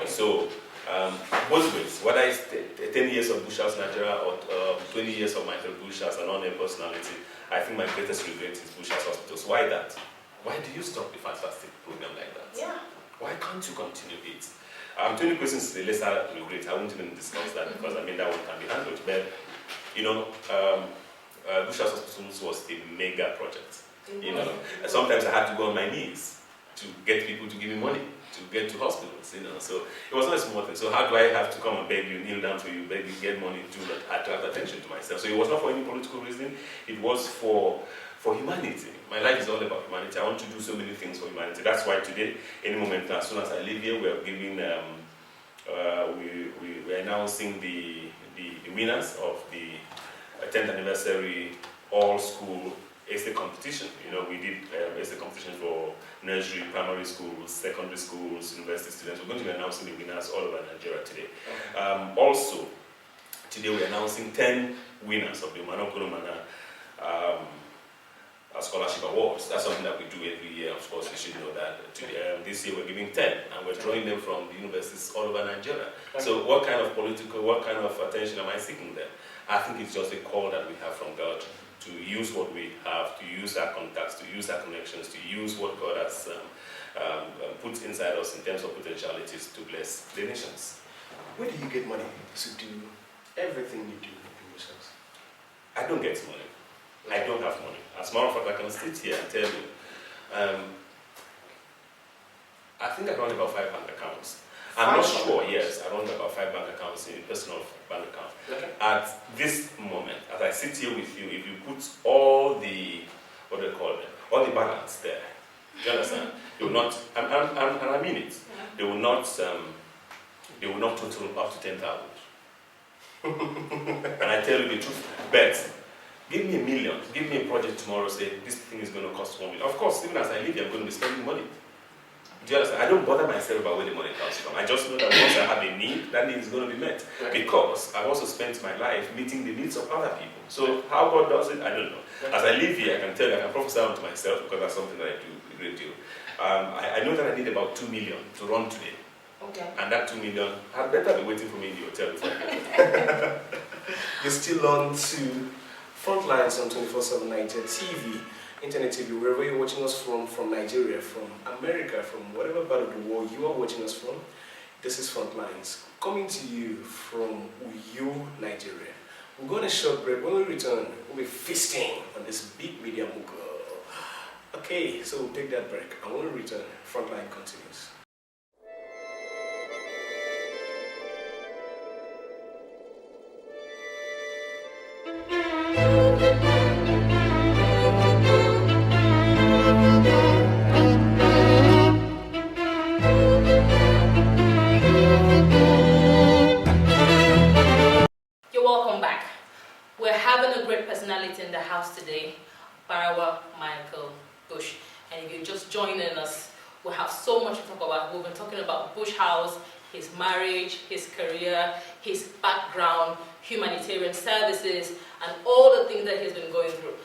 So, both ways, whether it's 10 years of Bush House Nigeria or 20 years of Michael Bush as an on-air personality, I think my greatest regret is Bush House Hospitals. Why that? Why do you stop a fantastic program like that? Yeah. Why can't you continue it? 20 questions is a lesser regret. I won't even discuss that because I mean that one can be handled. But you know, Bush House Hospitals was a mega project. You know, and sometimes I had to go on my knees to get people to give me money to get to hospitals. You know, so it was not a small thing. So how do I have to come and beg you, kneel down for you, beg you, get money to attract attention to myself? So it was not for any political reason. It was for humanity. My life is all about humanity. I want to do so many things for humanity. That's why today, any moment, as soon as I leave here, we are giving, we're announcing the winners of the 10th anniversary all-school essay competition. You know, we did essay competition for nursery, primary schools, secondary schools, university students. We're going to be announcing the winners all over Nigeria today. Okay. Also, today we're announcing 10 winners of the Manokolomana scholarship awards. That's something that we do every year. Of course, you should know that. Today, this year we're giving 10, and we're drawing them from the universities all over Nigeria. Okay. So what kind of attention am I seeking there? I think it's just a call that we have from God to use what we have, to use our contacts, to use our connections, to use what God has put inside us in terms of potentialities to bless the nations. Where do you get money to do everything you do in this house? I don't get money. I don't have money. As a matter of fact, I can sit here and tell you, I think I run about 5 bank accounts. I'm not sure, yes, I run about 5 bank accounts in a personal bank account. Okay. At this moment, as I sit here with you, if you put all the, what do they call it, all the balance there, do you understand? They will not, and I mean it, they will not total up to 10,000. And I tell you the truth, but give me $1 million, give me a project tomorrow, say this thing is going to cost $1 million. Of course, even as I live here, I'm going to be spending money. Do you understand? I don't bother myself about where the money comes from. I just know that once I have a need, that need is going to be met. Because I've also spent my life meeting the needs of other people. So how God does it, I don't know. As I live here, I can tell you, I can prophesy unto myself because that's something that I do a great deal. I know that I need about 2 million to run today. Okay. And that 2 million had better be waiting for me in the hotel before I get it. You're still on to Frontlines on 24/7 Nigeria TV. Internet TV, wherever you're watching us from Nigeria, from America, from whatever part of the world you are watching us from, this is Frontlines, coming to you from Uyo, Nigeria. We'll go on a short break. When we return, we'll be feasting on this big media mogul. Okay, so we'll take that break. And when we return, Frontline continues. In the house today, Barawa Michael Bush. And if you're just joining us, we have so much to talk about. We've been talking about Bush House, his marriage, his career, his background, humanitarian services, and all the things that he's been going through.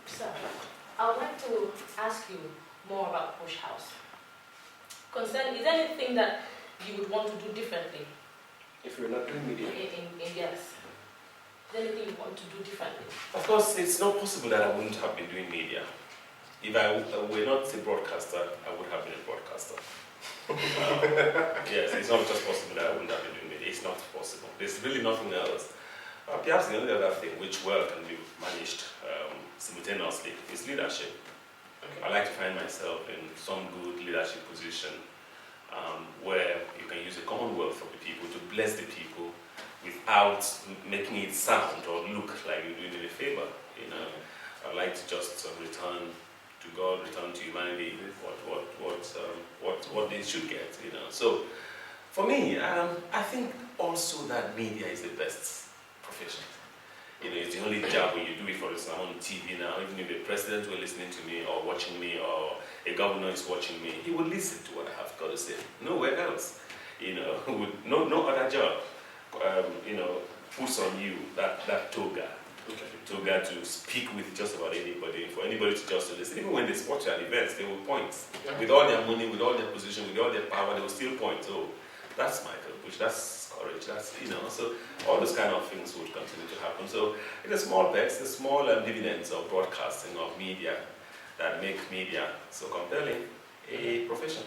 So, I would like to ask you more about Bush House. Is there anything that you would want to do differently? If you're not doing media? Yes. Is there anything you want to do differently? Of course, it's not possible that I wouldn't have been doing media. If I were not a broadcaster, I would have been a broadcaster. Yes, it's not just possible that I wouldn't have been doing media. It's not possible. There's really nothing else. Perhaps the only other thing which well can be managed simultaneously is leadership. Okay. I like to find myself in some good leadership position where you can use the commonwealth of the people to bless the people without making it sound or look like you're doing it a favor. You know, I'd like to just return to God, return to humanity what they should get. You know, so for me, I think also that media is the best profession. You know, it's the only job when you do it. For instance, I'm on TV now. Even if the president were listening to me or watching me, or a governor is watching me, he would listen to what I have got to say. Nowhere else. You know, with no other job. You know, puts on you that toga to get to speak with just about anybody, for anybody to just listen. Even when they spot you at events, they will point. With all their money, with all their position, with all their power, they will still point. Oh, that's Michael Bush, that's courage, that's, so all those kind of things would continue to happen. So it's a small perks, the small dividends of broadcasting, of media, that make media so compelling a profession.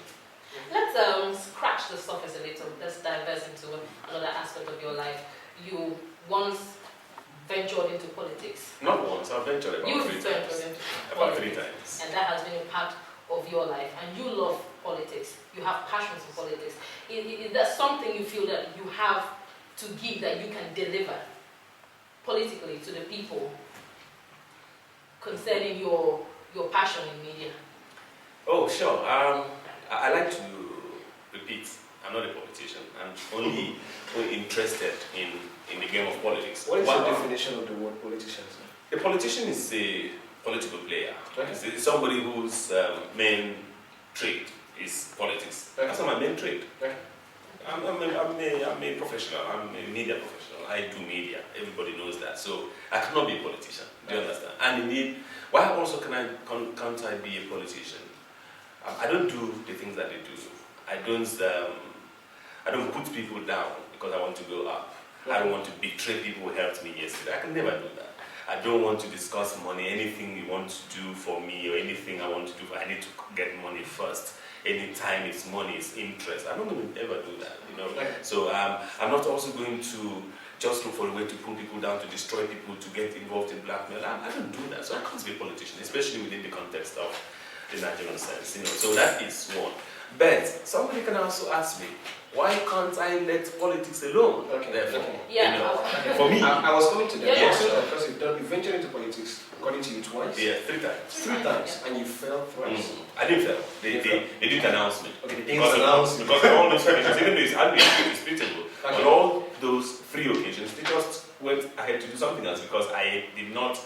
Let's scratch the surface a little. Let's diverse into another aspect of your life. You once ventured into politics. Not once, I've ventured about You 3 ventured times. into About politics. 3 times. And that has been a part of your life. And you love politics. You have passion for politics. Is there something you feel that you have to give that you can deliver politically to the people concerning your passion in media? Oh, sure. I like to repeat, I'm not a politician. I'm only interested in the game of politics. What is your definition of the word politician, sir? A politician is a political player. Okay. It's somebody whose main trade is politics. Okay. That's not my main trade. Okay. I'm a professional. I'm a media professional. I do media. Everybody knows that. So I cannot be a politician. Do you understand? And indeed, why also can't I be a politician? I don't do the things that they do. I don't put people down because I want to go up. I don't want to betray people who helped me yesterday. I can never do that. I don't want to discuss money. Anything you want to do for me or anything I want to do, I need to get money first. Anytime it's money, it's interest. I'm not going to ever do that, So I'm not also going to just look for a way to pull people down, to destroy people, to get involved in blackmail. I don't do that. So I can't be a politician, especially within the context of the Nigerian sense, So that is one. But somebody can also ask me, why can't I let politics alone? Okay. Therefore, Yeah. For me, I was coming to that. Yeah. Because you ventured into politics, according to you, twice. yeah, 3 times. 3 times, and you failed twice. I didn't fail. They didn't announce me. Okay, they didn't announce you. Because all those occasions, even though it's disputable, on all those 3 occasions, they just went ahead to do something else because I did not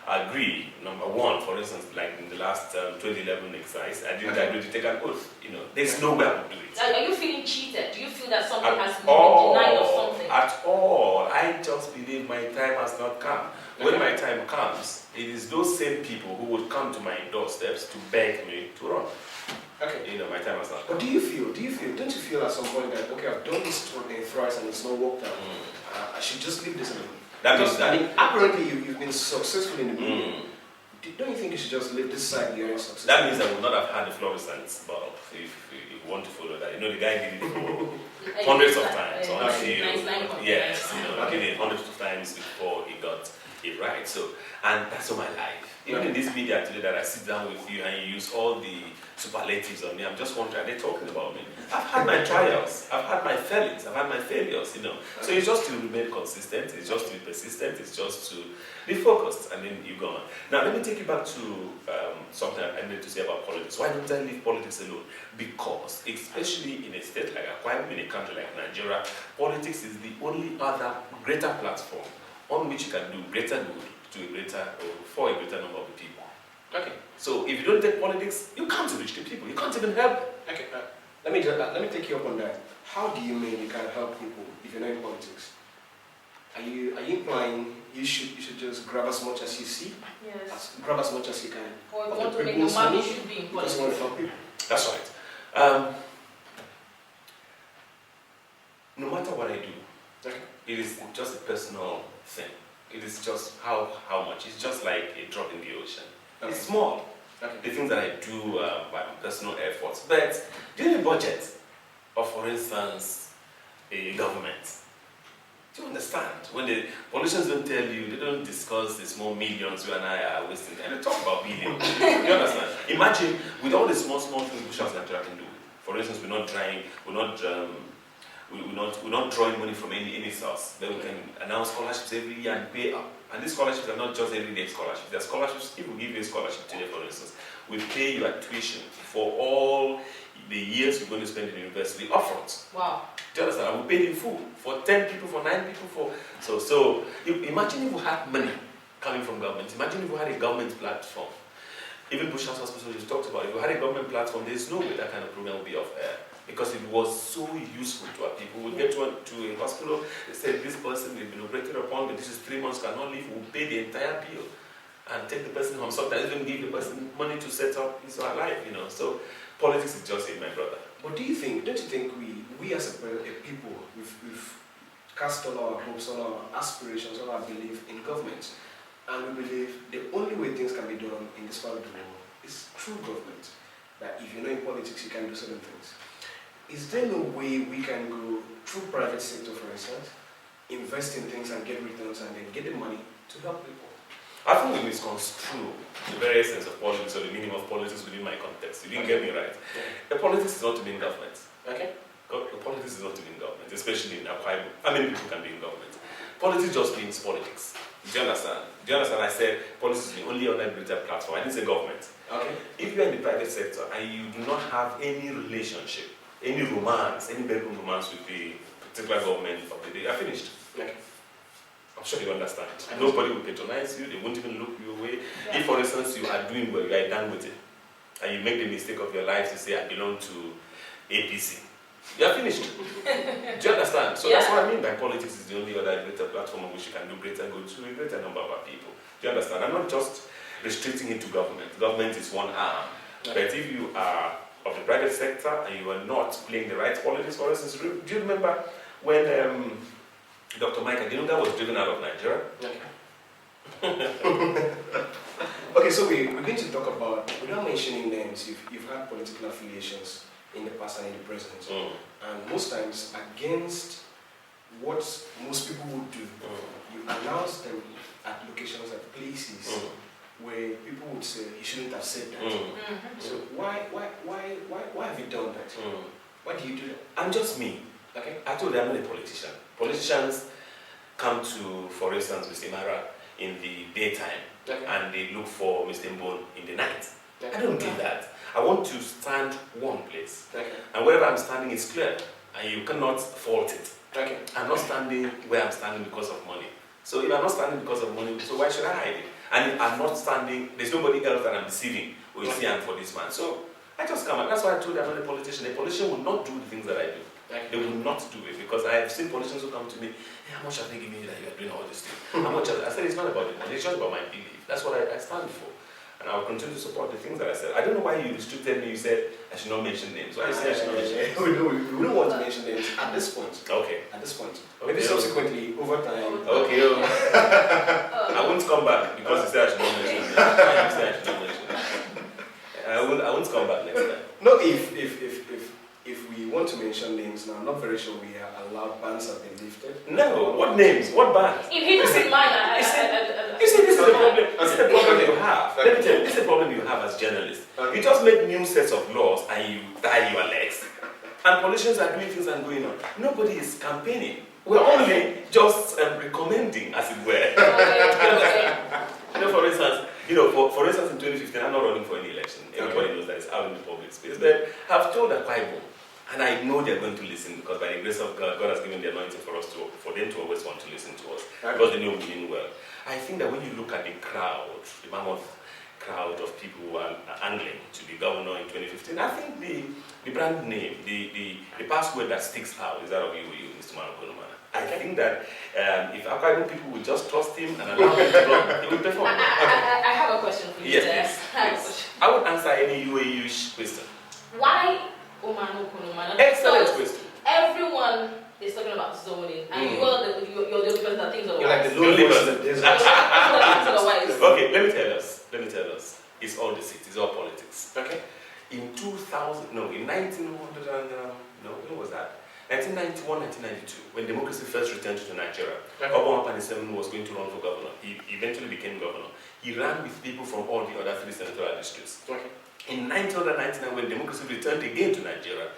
agree. Number one, for instance, like in the last 2011 exercise, I didn't agree to take an oath. There's no way I would do it. Are you feeling cheated? Do you feel that something has been denied or something? At all. I just believe my time has not come. When my time comes, it is those same people who would come to my doorsteps to beg me to run. Okay. My time has not come. But don't you feel at some point that, okay, I've done this thrice and it's not worked out. I should just leave this alone? That means that. I mean, apparently you've been successful in the media. Don't you think you should just leave this side behind success? That means I would not have had the fluorescence bulb if you want to follow that. The guy did it for hundreds of times. Yes, did it hundreds of times before he got it right. So, and that's all my life. Even in this media today that I sit down with you and you use all the superlatives on me, I'm just wondering, are they talking about me? I've had my trials, I've had my failings, I've had my failures, So it's just to remain consistent, it's just to be persistent, it's just to be focused, and then you go on. Now, let me take you back to something I need to say about politics. Why don't I leave politics alone? Because, especially in a state like Akwa, in a country like Nigeria, politics is the only other greater platform on which you can do greater good for a greater number of people. Okay. So if you don't take politics, you can't reach the people. You can't even help them. Okay. Let me take you up on that. How do you mean you can help people if you're not in politics? Are you implying you should just grab as much as you see? Yes. Grab as much as you can. Or if you want to make the money, you should be in because politics. you want to help people. That's right. No matter what I do, it is just a personal thing. It is just how much. It's just like a drop in the ocean. It's small. The things that I do by my personal efforts. But during the budget of, for instance, a government, do you understand? When the politicians don't tell you, they don't discuss the small millions you and I are wasting, and they talk about billions. You understand? Imagine with all the small things Bush Nigeria can do. For instance, we're not drawing money from any source. Then we can announce scholarships every year and pay up. And these scholarships are not just everyday scholarships. They're scholarships, if we give you a scholarship today, for instance, we pay your tuition for all the years you're going to spend in university upfront. Wow. Do you understand? We paid in full for 10 people, for 9 people, so imagine if we had money coming from government. Imagine if we had a government platform. Even Bush House Hospital you talked about, if we had a government platform, there's no way that kind of program would be off air. Because it was so useful to our people. We'd get to a hospital, they said, this person will be operated upon, but this is 3 months, cannot leave, we'll pay the entire bill and take the person home. Sometimes even give the person money to set up his life, you know. So politics is just it, my brother. But don't you think we as a people, we've cast all our hopes, all our aspirations, all our belief in government, and we believe the only way things can be done in this part of the world is through government. That if you're not in politics, you can do certain things. Is there no way we can go through private sector, for instance, invest in things and get returns and then get the money to help people? I think we misconstrue the very essence of politics or the meaning of politics within my context. You didn't get me right. Yeah. The politics is not to be in government. Okay. The politics is not to be in government, especially in Akwa Ibom. How many people can be in government? Politics just means politics. Do you understand? Do you understand? I said politics is the only unregulated platform. I didn't say government. Okay. If you're in the private sector and you do not have any relationship, any romance, any bedroom romance with the particular government of the day, you're finished. Okay. I'm sure you understand. Nobody will patronize you, they won't even look you away. Yeah. If, for instance, you are doing well, you are done with it, and you make the mistake of your life to say, I belong to APC, you are finished. Do you understand? So that's what I mean by politics is the only other greater platform on which you can do greater good to a greater number of our people. Do you understand? I'm not just restricting it to government. Government is one arm. But if you are of the private sector and you are not playing the right politics, for instance, do you remember when Dr. Michael Dinunga was driven out of Nigeria? Okay, so we're going to talk about, without mentioning names, you've had political affiliations in the past and in the present. And most times, against what most people would do, you announce them at locations, at places, where people would say, you shouldn't have said that. So why have you done that? Why do you do that? I'm just me. Okay? I told you I'm not a politician. Politicians come to, for instance, Mr. Mara in the daytime, and they look for Mr. Mbon in the night. I don't do that. I want to stand one place. And wherever I'm standing is clear, and you cannot fault it. I'm not standing where I'm standing because of money. So if I'm not standing because of money, so why should I hide it? And if I'm not standing, there's nobody else that I'm deceiving who is here for this man. So I just come, and that's why I told you I'm not a politician. A politician will not do the things that I do. They will not do it, because I have seen politicians who come to me, hey, how much have they given you that you are doing all this thing? How much I said, it's not about the money, it's just about my belief. That's what I stand for. And I will continue to support the things that I said. I don't know why you restricted me. You said I should not mention names. Why you say I should not mention names? We don't want to mention names at this point. Okay. At this point. Okay. Maybe subsequently, over time. Okay. I won't come back because you said I should not mention names. Why you say I should not mention names? I won't come back next time. No, if we want to mention names now, I'm not very sure we are allowed, bans have been lifted. No, what names? What bans? If he doesn't mind, you see, this is the problem. This is the problem you have. Let me tell you, this is the problem you have as journalists. You just make new sets of laws and you tie your legs. And politicians are doing things and going on. Nobody is campaigning. We're only just recommending, as it were. For instance, in 2015, I'm not running for any election. Everybody knows that it's out in the public space. But I've told Akwa Ibom, and I know they're going to listen, because by the grace of God, God has given the anointing for them to always want to listen to us, because they know we mean well. I think that when you look at the crowd, the mammoth crowd of people who are angling to be governor in 2015, I think the brand name, the password that sticks out is that of you, Mr. Marakonomana. I think that if Akwa Ibom people would just trust him and allow him to run, he would perform. I have a question for you. Yes, please. I would answer any UAU-ish question. Why Omano Konomana? Excellent question. Everyone is talking about zoning, and you're the person that thinks otherwise. You're like the lonely person. Okay, let me tell us. It's all deceit. It's all politics. Okay. In 1900 when was that? 1991, 1992, when democracy first returned to Nigeria, Obama Panisem was going to run for governor. He eventually became governor. He ran with people from all the other 3 senatorial districts. In 1999, when democracy returned again to Nigeria,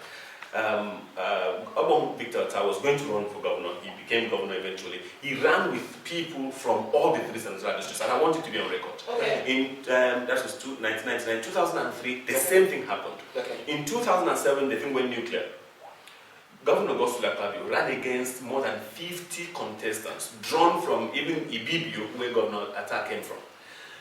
Obama Victor Otta was going to run for governor. He became governor eventually. He ran with people from all the 3 senatorial districts, and I want it to be on record. In that was 1999, 2003, the same thing happened. In 2007, the thing went nuclear. Governor Godswill Akpabio ran against more than 50 contestants, drawn from even Ibibio, where Governor Atta came from.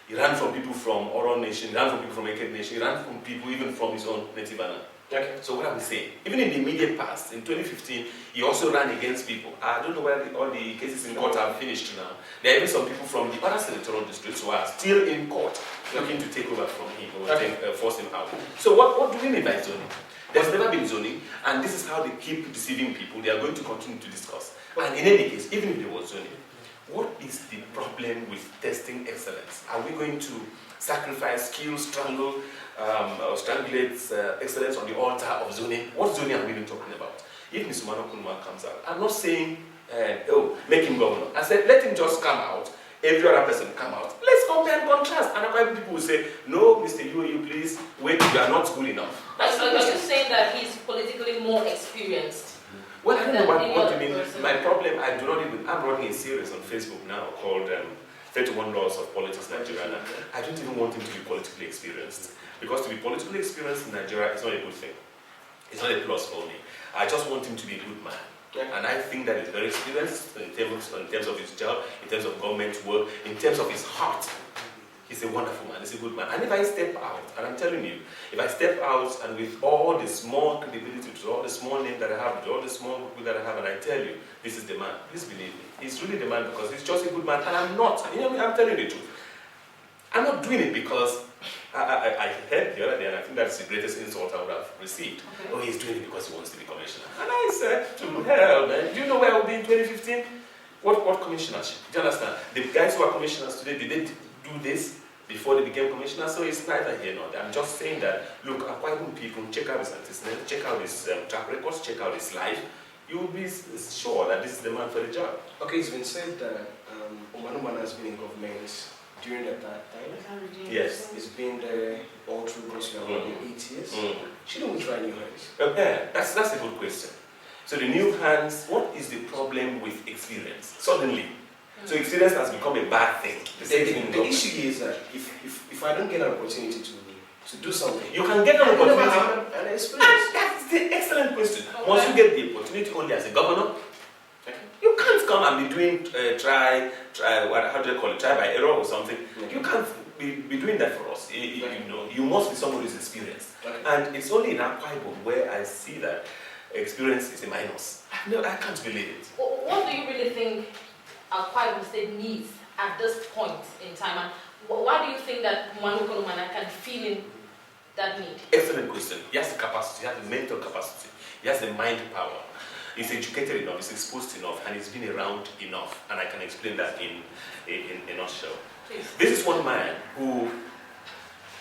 He ran from people from Oron Nation, he ran from people from Eket Nation, he ran from people even from his own native Anna. Okay. So what I'm saying, even in the immediate past, in 2015, he also ran against people. I don't know where all the cases in court are finished now. There are even some people from the other senatorial districts who are still in court looking to take over from him or force him out. So what do we mean by zoning? There's never been zoning, and this is how they keep deceiving people. They are going to continue to discuss. And in any case, even if there was zoning, what is the problem with testing excellence? Are we going to sacrifice skills, strangulate excellence on the altar of zoning? What zoning are we even talking about? If Mr. Manokunma comes out, I'm not saying, make him governor. I said, let him just come out. Every other person come out. Let's compare and contrast. And why people will say, no, Mr. You please, wait, you are not good enough. Are you saying that he's politically more experienced? Well, I don't know what you mean. My problem, I'm running a series on Facebook now called 31 Laws of Politics Nigeria. I don't even want him to be politically experienced. Because to be politically experienced in Nigeria is not a good thing. It's not a plus for me. I just want him to be a good man. And I think that he's very experienced in terms of his job, in terms of government work, in terms of his heart. He's a wonderful man, he's a good man. And if I step out, and I'm telling you, if I step out and with all the small credibility, with all the small name that I have, with all the small people that I have, and I tell you, this is the man, please believe me. He's really the man because he's just a good man, and I'm not. You know, I'm telling you the truth. I'm not doing it because I heard the other day, and I think that's the greatest insult I would have received. Okay. Oh, he's doing it because he wants to be commissioner. And I said, to hell, man, do you know where I will be in 2015? What commissionership? Do you understand? The guys who are commissioners today, did they do this before they became commissioners? So it's neither here nor there. I'm just saying that, look, Akwa Ibom people, check out his antecedents, check out his track records, check out his life. You will be sure that this is the man for the job. Okay, it's been said that Omanumana has been in government during that time. Yes. It's been there all through most of 8 years. Shouldn't we try new hands? Okay, that's a good question. So the new hands, what is the problem with experience? Suddenly. So experience has become a bad thing. The issue is that if I don't get an opportunity to do something, you can get an opportunity. An experience. That's the excellent question. Okay. Once you get the opportunity only as a governor, you can't come and be doing try by error or something. You can't be doing that for us. You must be someone who is experienced. And it's only in Akwa Ibom where I see that experience is a minus. No, I can't believe it. What do you really think Akwa Ibom State needs at this point in time? And why do you think that Manu Kolomana can feel in that need? Excellent question. He has the capacity, he has the mental capacity, he has the mind power. He's educated enough, he's exposed enough, and he's been around enough. And I can explain that in a nutshell. Please. This is one man who,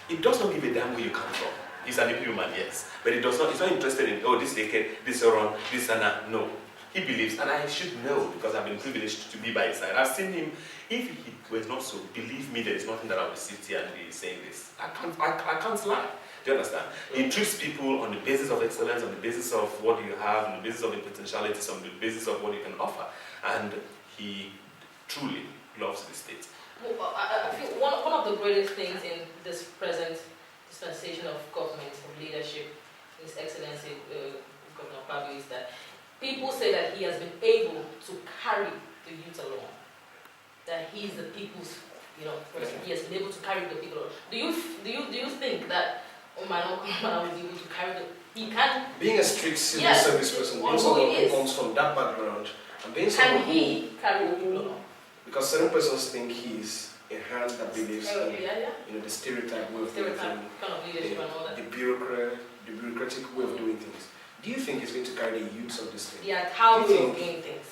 it does not give a damn where you come from. He's an human, yes. But he's not interested in, oh, this Eke, this Oron, this and that. No. He believes, and I should know because I've been privileged to be by his side. I've seen him. If he was not so, believe me, there is nothing that I will sit here and be saying this. I can't lie. Do you understand? He treats people on the basis of excellence, on the basis of what you have, on the basis of your potentialities, on the basis of what you can offer. And he truly loves the state. Well, I feel one of the greatest things in this present dispensation of government, of leadership, His Excellency Governor Pablo, is that people say that he has been able to carry the youth along. That he is the people's, person. He has been able to carry the people along. Do you think that Omano will be able to carry he can? Being a strict civil service person, being someone who comes from that background, and being someone he carry the people along? Because certain persons think he's a hand that believes in the stereotype way of doing things, kind of leadership and all that. The bureaucratic way of doing things. Do you think he's going to carry the youths of this thing? Yeah, how we are doing things.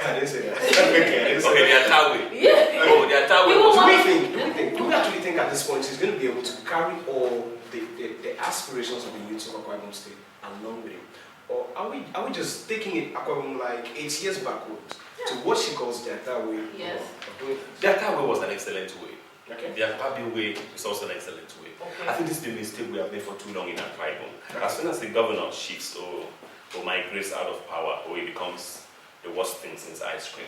I didn't say that. Okay, they are Tawi. Yeah. Oh, they are Tawi. Do we actually think at this point he's going to be able to carry all the aspirations of the youths of Akwa Ibom State along with him? Or are we just taking it Akwa Ibom like 8 years backwards to what she calls the Tawi of doing things? The Tawi was an excellent way. Okay. The Akwabi way is also an excellent way. Okay. I think this is the mistake we have made for too long in Akwa Ibom. As soon as the governor shifts or migrates out of power, or he becomes the worst thing since ice cream.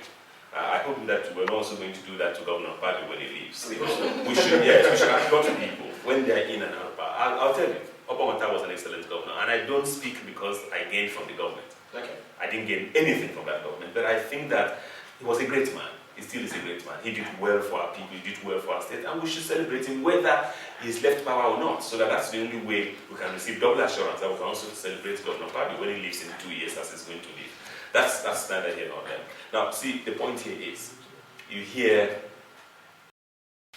I hope that we're also going to do that to Governor Padu when he leaves. we should applaud people when they are in and out of power. I'll tell you, Obamata was an excellent governor, and I don't speak because I gained from the government. Okay. I didn't gain anything from that government, but I think that he was a great man. he still is a great man. He did well for our people, he did well for our state, and we should celebrate him whether he's left power or not. So that's the only way we can receive double assurance that we can also celebrate Governor Pabi when he leaves in 2 years as he's going to leave. That's neither here nor there. Now, see, the point here is, you hear,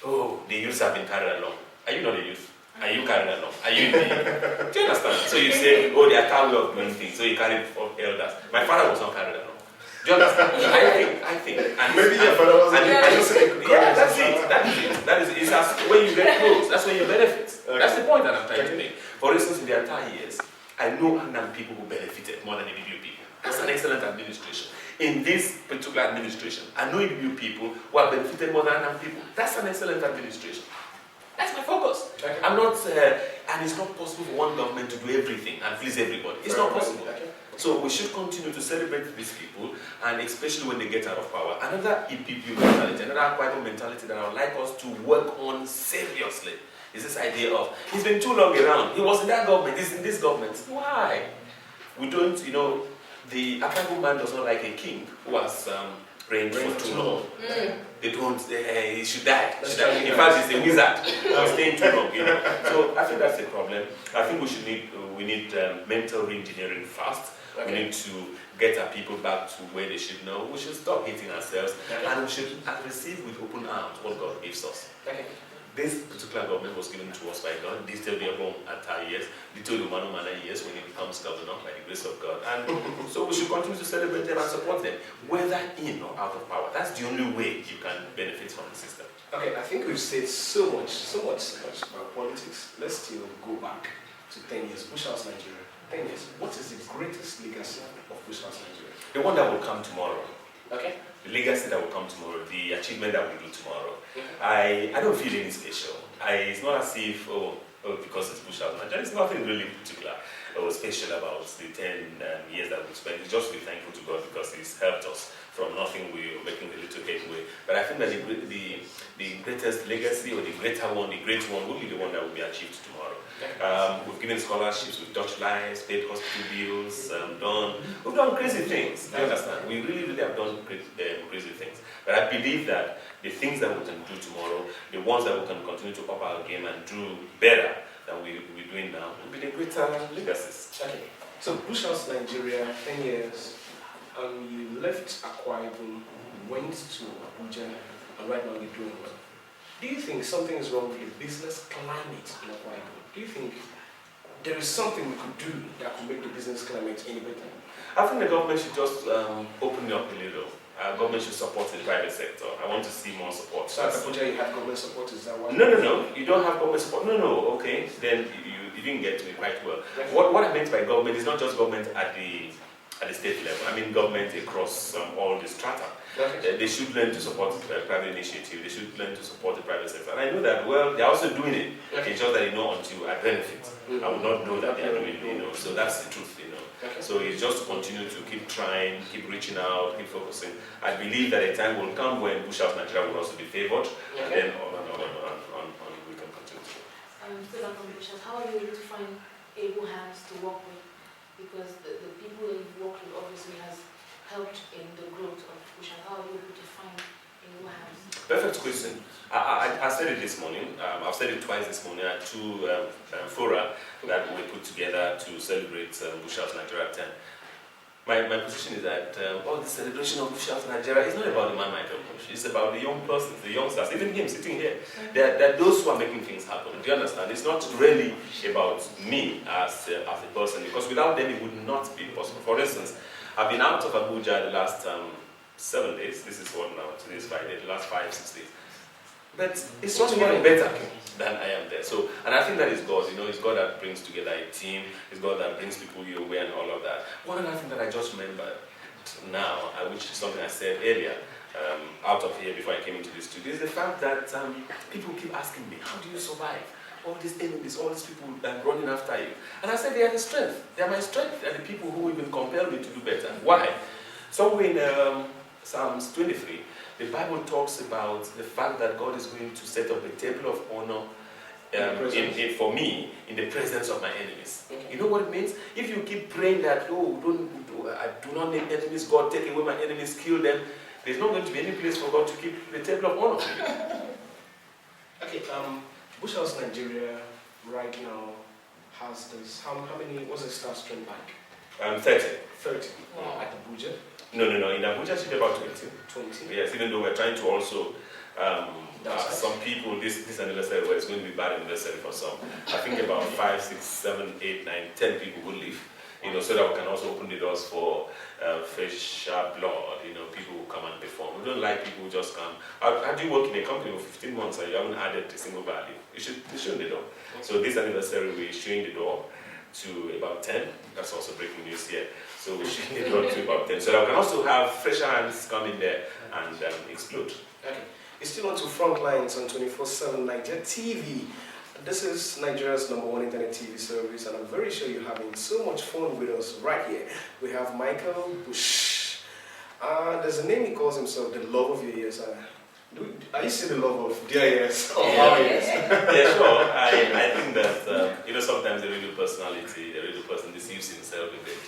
oh, the youths have been carried along. Are you not a youth? Are you carried along? Are you in the... Do you understand? So you say, oh, they are carried of doing things, so you carry elders. My father was not carried along. Do you understand? I think. And maybe your father was yeah, that's it. That is it. It's as when you get close, that's when you benefit. Okay. That's the point that I'm trying to make. For instance, in the entire years, I know Anam people who benefited more than Ibibio people. That's an excellent administration. In this particular administration, I know Ibibio people who have benefited more than Anam people. That's an excellent administration. That's my focus. Okay. I'm not, and it's not possible for one government to do everything and please everybody. It's not possible. Okay. So we should continue to celebrate these people, and especially when they get out of power. Another EPP mentality, another Bible mentality that I would like us to work on seriously is this idea of, he's been too long around. He was in that government, he's in this government. Why? We don't, the Akagbo man does not like a king who has reigned for too long. They don't, he should die. In fact, he's a wizard. He's staying too long, So I think that's a problem. I think we need mental re-engineering fast. Okay. We need to get our people back to where they should know. We should stop hating ourselves, and we should receive with open arms what God gives us. Okay. This particular government was given to us by God. This will be upon at years, little Mana years when he becomes governor by the grace of God. And so we should continue to celebrate them and support them, whether in or out of power. That's the only way you can benefit from the system. Okay, I think we've said so much about politics. Let's still go back to 10 years. Bush House Nigeria. 10 years. What is the greatest legacy of Bush House Nigeria? The one that will come tomorrow. Okay. The legacy that will come tomorrow, the achievement that we do tomorrow. I don't feel any special. It's not as if, because it's Bush House Nigeria, it's nothing really particular or special about the 10 years that we've spent. It's just to be thankful to God because He's helped us from nothing. We are making a little headway. But I think that the greatest legacy, or the greater one, the great one, will be the one that will be achieved tomorrow. We've given scholarships, we've touched lives, paid hospital bills, we've done crazy things. Do you understand? We really have done crazy things. But I believe that the things that we can do tomorrow, the ones that we can continue to up our game and do better than we're doing now, will be the greater legacies. Okay. So Bush House Nigeria, 10 years, you left Akwa Ibom, went to Abuja, and right now you're doing well. Do you think something is wrong with the business climate in Akwa Ibom? Do you think there is something we could do that could make the business climate any better? I think the government should just open it up a little. Government should support the private sector. I want to see more support. So at Abuja you have government support, is that why? No. You don't have government support. No. Okay. Then you didn't get to me quite well. Okay. What I meant by government is not just government at the state level. I mean government across all the strata. Okay. They should learn to support private initiative. They should learn to support the private sector. And I know that, well, they're also doing it. Okay. It's just that, until I benefit. I would not know that they are doing it, So that's the truth, Okay. So it's just to continue to keep trying, keep reaching out, keep focusing. I believe that a time will come when Bush House Nigeria will also be favored. Okay. And then on we can continue. Still on Bush House, how are you able to find able hands to work with? Because the people that you've worked with obviously has helped in the growth of Bush House. How are you able to find able hands? Perfect question. I said it this morning. I've said it twice this morning at two fora that we put together to celebrate Bush House Nigeria 10. My position is that the celebration of Bush House Nigeria is not about the man Michael Bush. It's about the young persons, the youngsters, even him sitting here. They're those who are making things happen. Do you understand? It's not really about me as a person, because without them it would not be possible. For instance, I've been out of Abuja the last 7 days. This is what now? Today is Friday. The last 5-6 days. But it's not getting better than I am there. So, and I think that is God. It's God that brings together a team. It's God that brings people your way and all of that. One other thing that I just remembered now, which is something I said earlier, out of here before I came into the studio, is the fact that people keep asking me, how do you survive? All these enemies, all these people running after you. And I said, they are the strength. They are my strength. They are the people who even compel me to do better. Why? Somewhere in Psalms 23, the Bible talks about the fact that God is going to set up a table of honor for me in the presence of my enemies. Okay. You know what it means? If you keep praying that, I do not need enemies, God take away my enemies, kill them, there's not going to be any place for God to keep the table of honor. Okay, Bush House Nigeria right now has this, how many, what's the staff strength like? 30. 30. Wow. At Abuja? No, in Abuja it's about 20. 20? Yes, even though we're trying to also, some people, this anniversary, where it's going to be bad anniversary for some. I think about 5, 6, 7, 8, 9, 10 people will leave, so that we can also open the doors for fresh blood, people who come and perform. We don't like people who just come. How do you work in a company for 15 months and you haven't added a single value? You should show the door. So this anniversary, we're showing the door to about 10. That's also breaking news here. So we're showing the door to about 10. So that we can also have fresher hands come in there and explode. Okay. It's still on to Frontlines on 24/7 Nigeria TV. This is Nigeria's #1 internet TV service, and I'm very sure you're having so much fun with us right here. We have Michael Bush. There's a name he calls himself, the love of your ears. Are you still the love of their ears? Or our ears? Yeah, sure. I think that, sometimes the radio personality, the radio person deceives himself a bit.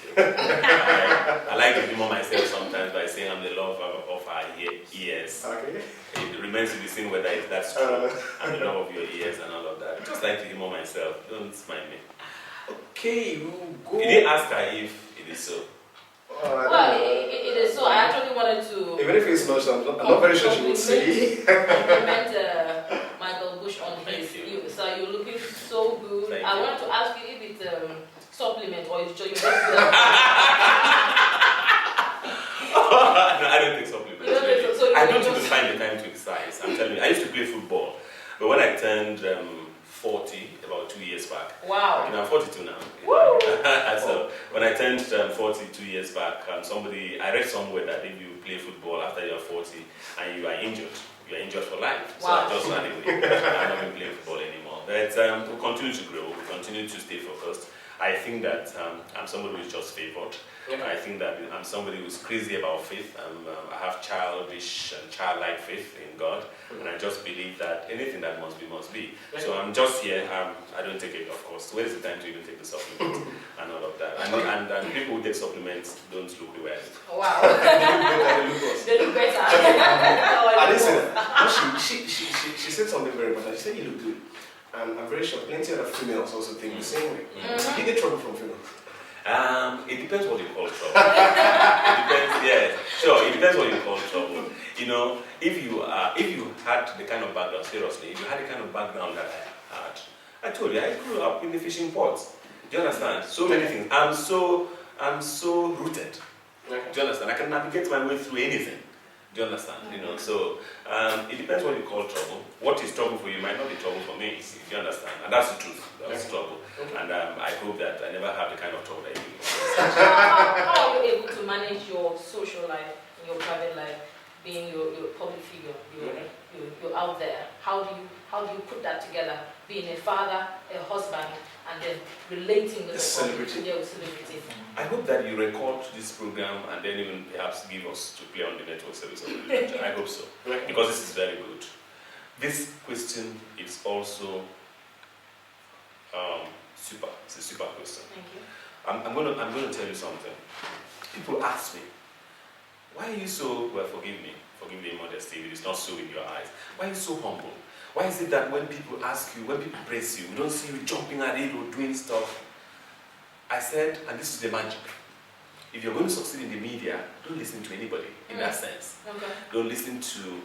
I like to humor myself sometimes by saying I'm the love of our ears. Okay. It remains to be seen whether that's true. I'm the love of your ears and all of that. I just like to humor myself. Don't mind me. Okay, we'll go. Did they ask her if it is so? Well, it is so. I actually wanted to Even if it's not, I'm not very sure she would say. compliment Michael Bush on his. Thank you. So you're looking so good. Thank I you. wanted to ask you if it's supplement or it's just No, I don't take supplements. You don't take Really. so I don't just- even find the time to exercise. I'm telling you, I used to play football, but when I turned 40, about 2 years back, Wow. I'm 42 now. Woo! So when I turned 40 2 years back, I read somewhere that if you play football after you're 40 and you are injured for life. Wow. So I just ran away. I'm not even playing football anymore. But we'll continue to grow. We'll continue to stay focused. I think that I'm somebody who's just favored. Yeah. I think that I'm somebody who's crazy about faith. I have childish and childlike faith in God, and I just believe that anything that must be, must be. So I'm just here. I don't take it, of course. Where is the time to even take the supplements and all of that? And people who take supplements don't look the way I look. Wow. They look better. They look better. I listen. No, she said something very important. She said you look good. And I'm very sure plenty of females also think the same way. Mhm. You get trouble from females. It depends what you call trouble. It depends, yeah. Sure, it depends what you call trouble. If you had the kind of background, seriously, if you had the kind of background that I had, I told you, I grew up in the fishing ports. Do you understand? So many things. I'm so rooted. Do you understand? I can navigate my way through anything. Do you understand? So it depends what you call trouble. What is trouble for you might not be trouble for me. If you understand, and that's the truth. That's trouble. And I hope that I never have the kind of trouble that you do. How are you able to manage your social life, your private life, being your public figure? You're out there. How do you put that together? Being a father, a husband, and then relating with A celebrity. With celebrity. I hope that you record this program and then even perhaps give us to play on the network service of the future. I hope so. Because this is very good. This question is also super. It's a super question. Thank you. I'm going to tell you something. People ask me, why are you so, forgive the immodesty, it is not so in your eyes. Why are you so humble? Why is it that when people ask you, when people praise you, we don't see you jumping at it or doing stuff? I said, and this is the magic. If you're going to succeed in the media, don't listen to anybody in that sense. Okay. Don't listen to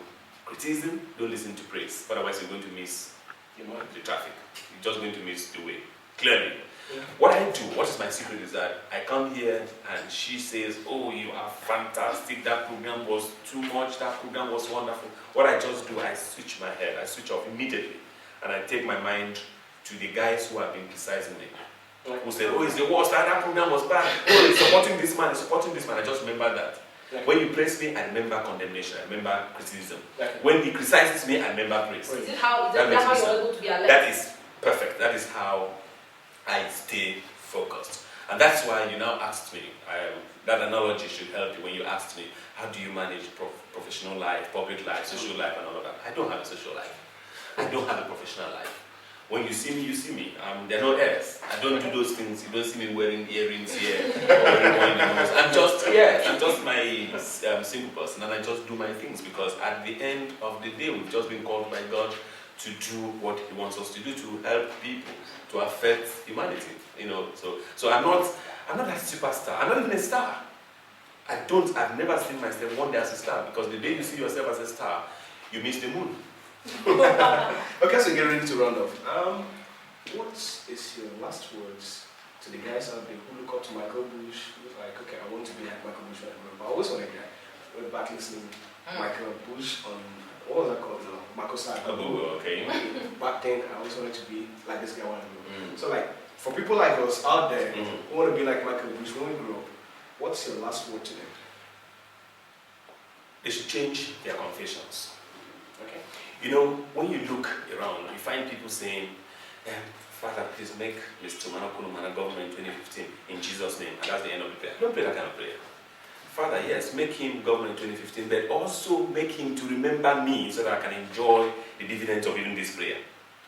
criticism, don't listen to praise. Otherwise you're going to miss the traffic. You're just going to miss the way. Clearly. Yeah. What I do, what is my secret is that I come here and she says, oh, you are fantastic, that program was too much, that program was wonderful. What I just do, I switch my head, I switch off immediately. And I take my mind to the guys who have been criticizing me. Who say, oh, it's the worst, that program was bad. Oh, it's supporting this man, it's supporting this man. I just remember that. Yeah. When you praise me, I remember condemnation, I remember criticism. Yeah. When he criticizes me, I remember praise. Is it how That makes me you're sad. able to be alert? That is perfect. That is how I stay focused. And that's why you now asked me, that analogy should help you when you asked me, how do you manage professional life, public life, social life, and all of that. I don't have a social life. I don't have a professional life. When you see me, you see me. There are no airs. I don't do those things. You don't see me wearing earrings here or wearing one in the nose. I'm just my single person, and I just do my things because at the end of the day, we've just been called by God to do what He wants us to do, to help people, to affect humanity. So I'm not a superstar. I'm not even a star. I've never seen myself one day as a star, because the day you see yourself as a star, you miss the moon. Okay, so get ready to round off. What is your last words to the guys out there who look up to Michael Bush, who's like, okay, I want to be like Michael Bush when I grow up. I always want a guy. We're back listening Michael Bush on, what was that called? Marco Sarko. Okay. Back then, I always wanted to be like this guy when I grew up. So like, for people like us out there who want to be like Michael Bush when we grow up, what's your last word to them? They should change their confessions. Okay. When you look around, you find people saying, Father, please make Mr. Manakunumana government in 2015 in Jesus' name, and that's the end of the prayer. Don't pray that kind of prayer. Father, yes, make him governor in 2015, but also make him to remember me so that I can enjoy the dividends of even this prayer.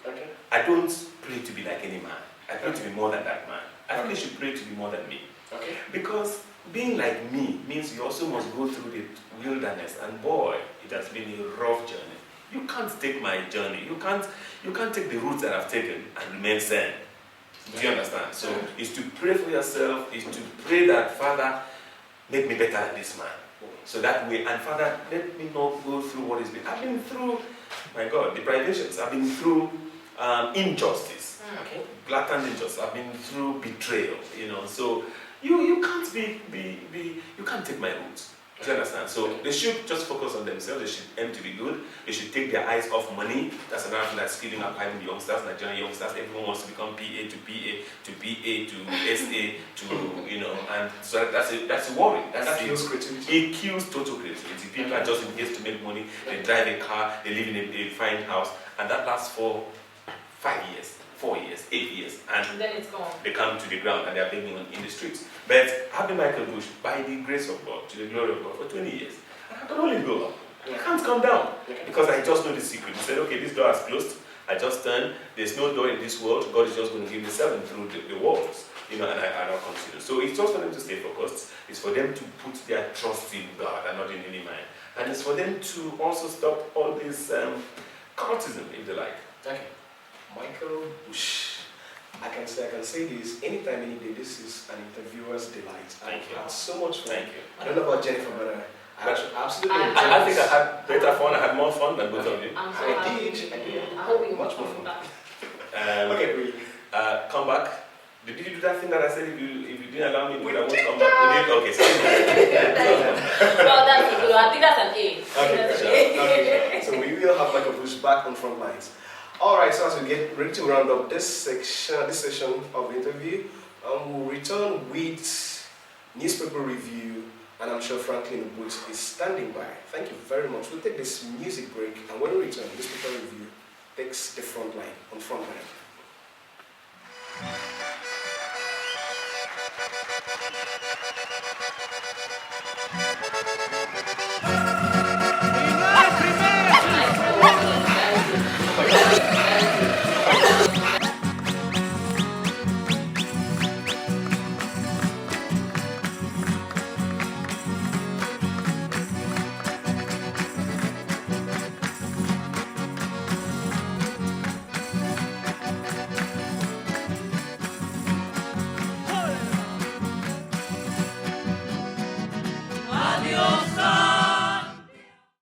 Okay. I don't pray to be like any man. I pray to be more than that man. I think they should pray to be more than me. Okay. Because being like me means you also must go through the wilderness, and boy, it has been a rough journey. You can't take my journey. You can't take the routes that I've taken and remain sane. Do you understand? So it's to pray for yourself, is to pray that, Father, make me better than this man. So that way, and Father, let me not go through what is been. I've been through, my God, deprivations. I've been through injustice. Okay? Blatant injustice. I've been through betrayal. So you can't you can't take my roots. Do you understand? So they should just focus on themselves. They should aim to be good. They should take their eyes off money. That's another thing that's killing up the youngsters, Nigerian youngsters. Everyone wants to become PA to PA to PA to SA to and so that's a worry. That kills creativity. It kills total creativity. People are just engaged to make money. They drive a car. They live in a fine house, and that lasts for 5 years, 4 years, 8 years, and then it's gone. They come to the ground and they are begging in the streets. But I've been Michael Bush, by the grace of God, to the glory of God, for 20 years. And I can only go up. I can't come down. Because I just know the secret. He said, okay, this door is closed. I just turn. There's no door in this world. God is just going to give me 7 through the walls. And I'll continue. So it's just for them to stay focused. It's for them to put their trust in God and not in any man. And it's for them to also stop all this cultism, if they like. Okay. Michael Bush. I can say this anytime, any day. This is an interviewer's delight. Thank you. I had so much fun. Thank you. I don't know about Jennifer, but I absolutely enjoyed I think I had better fun. I had more fun than both of you. I'm so I happy. did. I hope you Much much more more fun. back. Okay, really. Come back. Did you do that thing that I said if you didn't allow me to, I won't come back? We did? Okay, so. Well, that's good. I think that's an A. Okay, That's an sure. Okay. So we will have Michael Bush back on Frontlines. Alright, so as we get ready to round up this session of the interview, we'll return with newspaper review, and I'm sure Franklin Booth is standing by. Thank you very much. We'll take this music break, and when we return, newspaper review takes the front line on Frontline.